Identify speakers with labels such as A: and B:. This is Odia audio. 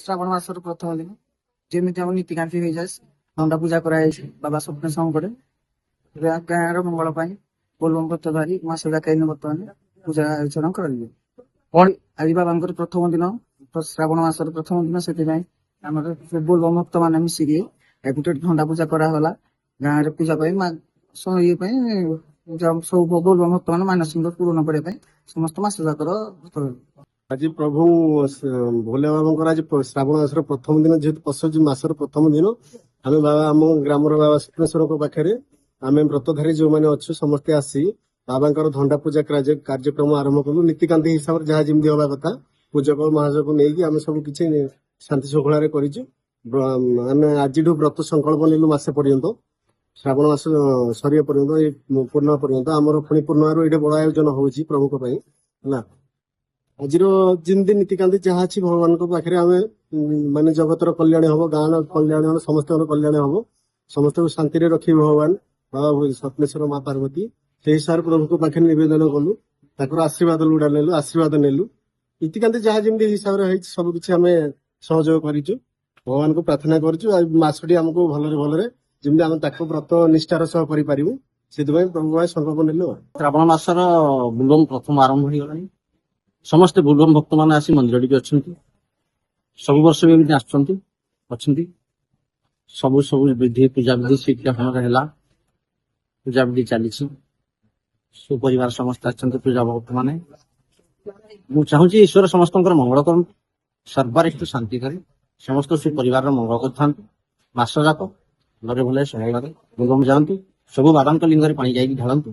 A: ଶ୍ରାବଣ ମାସର ପ୍ରଥମ ଦିନ ଯେମିତି ଆମ ନୀତିକାନ୍ତି ହେଇଯାଏ, ନଣ୍ଡା ପୂଜା କରାଯାଇଛି ବାବା ସ୍ୱପ୍ନେଶ୍ୱରଙ୍କରେ। ଗାଁର ମଙ୍ଗଳ ପାଇଁ ବୋଲବମ ବ୍ରତ ଧରି ମାସ ଯାକ ବର୍ତ୍ତମାନ ପୂଜା ଅର୍ଚ୍ଚନା କରାଯିବ। ଆଜି ବାବାଙ୍କର ପ୍ରଥମ ଦିନ, ଶ୍ରାବଣ ମାସର ପ୍ରଥମ ଦିନ, ସେଥିପାଇଁ ଆମର ବୋଲବମ ଭକ୍ତ ମାନେ ମିଶିକି ଗୋଟେ ନଣ୍ଡା ପୂଜା କରାଗଲା ଗାଁରେ ପୂଜା ପାଇଁ, ଇଏ ପାଇଁ ସବୁ ବୋଲବମ ଭକ୍ତ ମାନେ ମାନସିକ ପୂରଣ କରିବା ପାଇଁ ସମସ୍ତ ମାସ ଯାକର
B: ଆଜି ପ୍ରଭୁ ଭୋଲେ ବାବାଙ୍କର ଆଜି ଶ୍ରାବଣ ମାସର ପ୍ରଥମ ଦିନ, ଯେହେତୁ ପଶୁଛି ମାସର ପ୍ରଥମ ଦିନ, ଆମେ ବାବା ଆମ ଗ୍ରାମର ବାବା ସ୍ୱପ୍ନେଶ୍ୱରଙ୍କ ପାଖରେ ଆମେ ବ୍ରତଧାରୀ ଯୋଉମାନେ ଅଛୁ ସମସ୍ତେ ଆସି ବାବାଙ୍କର ଧଣ୍ଡା ପୂଜା କାର୍ଯ୍ୟକ୍ରମ ଆରମ୍ଭ କଲୁ। ନୀତିକାନ୍ତି ହିସାବରେ ଯାହା ଯେମିତି ହବା କଥା ପୂଜକ ମହାଜକୁ ନେଇକି ଆମେ ସବୁ କିଛି ଶାନ୍ତି ଶୃଙ୍ଖଳାରେ କରିଛୁ। ଆମେ ଆଜିଠୁ ବ୍ରତ ସଂକଳ୍ପ ନେଲୁ ମାସେ ପର୍ଯ୍ୟନ୍ତ, ଶ୍ରାବଣ ମାସ ସରିବା ପର୍ଯ୍ୟନ୍ତ, ଏଇ ପୂର୍ଣ୍ଣିମା ପର୍ଯ୍ୟନ୍ତ ଆମର ପୁଣି ପୂର୍ଣ୍ଣିମାରୁ ଏଇଠି ବଡ ଆୟୋଜନ ହଉଛି ପ୍ରଭୁଙ୍କ ପାଇଁ ହେଲା। ଆଜିର ଯେମିତି ନୀତିକାନ୍ତି ଯାହା ଅଛି ଭଗବାନଙ୍କ ପାଖରେ ଆମେ ମାନେ ଜଗତର କଲ୍ୟାଣ ହବ, ଗାଁର କଲ୍ୟାଣ ହବ, ସମସ୍ତଙ୍କର କଲ୍ୟାଣ ହବ, ସମସ୍ତଙ୍କୁ ଶାନ୍ତିରେ ରଖିବେ ଭଗବାନ ବାବା ସ୍ୱପ୍ନେଶ୍ୱର ମା ପାର୍ବତୀ। ସେଇ ହିସାବରେ ପ୍ରଭୁଙ୍କ ପାଖରେ ନିବେଦନ କଲୁ, ତାଙ୍କର ଆଶୀର୍ବାଦ ଲୁଡା ନେଲୁ, ଆଶୀର୍ବାଦ ନେଲୁ। ନୀତିକାନ୍ତି ଯାହା ଯେମିତି ହିସାବରେ ହେଇଛି ସବୁ କିଛି ଆମେ ସହଯୋଗ କରିଛୁ, ଭଗବାନଙ୍କୁ ପ୍ରାର୍ଥନା କରୁଛୁ। ଆଉ ମାସଟି ଆମକୁ ଭଲରେ ଯେମିତି ଆମେ ତାକୁ ବ୍ରତ ନିଷ୍ଠାର ସହ କରିପାରିବୁ, ସେଥିପାଇଁ ପ୍ରଭୁ ଭାଇ ସଂକଳ୍ପ ନେଲୁ।
C: ଶ୍ରାବଣ ମାସର ବୋଲବମ ପ୍ରଥମ ଆରମ୍ଭ ହେଇଗଲାଣି। ସମସ୍ତେ ବୋଲବମ ଭକ୍ତ ମାନେ ଆସି ମନ୍ଦିରଟିକି ଅଛନ୍ତି, ସବୁ ବର୍ଷ ବି ଏମିତି ଆସୁଛନ୍ତି ଅଛନ୍ତି। ସବୁ ବିଧି ପୂଜାବିଧି ଶ୍ରୀକୃଷ୍ଣଙ୍କର ହେଲା, ପୂଜାବିଧି ଚାଲିଛି। ସୁପରିବାର ସମସ୍ତେ ଆସିଛନ୍ତି ପୂଜା ଭକ୍ତ ମାନେ। ମୁଁ ଚାହୁଁଛି ଈଶ୍ୱର ସମସ୍ତଙ୍କର ମଙ୍ଗଳ କରନ୍ତୁ, ସର୍ବାରିଷ୍ଟ ଶାନ୍ତି କରି ସମସ୍ତ ସୁପରିବାରର ମଙ୍ଗଳ କରିଥାନ୍ତୁ। ମାସ ଯାକ ଭଲରେ ଭଲରେ ସହଳରେ ବୋଲବମ ଯାଆନ୍ତୁ, ସବୁ ବାବାଙ୍କ ଲିଙ୍ଗରେ ପାଣି ଯାଇକି ଢାଳନ୍ତୁ।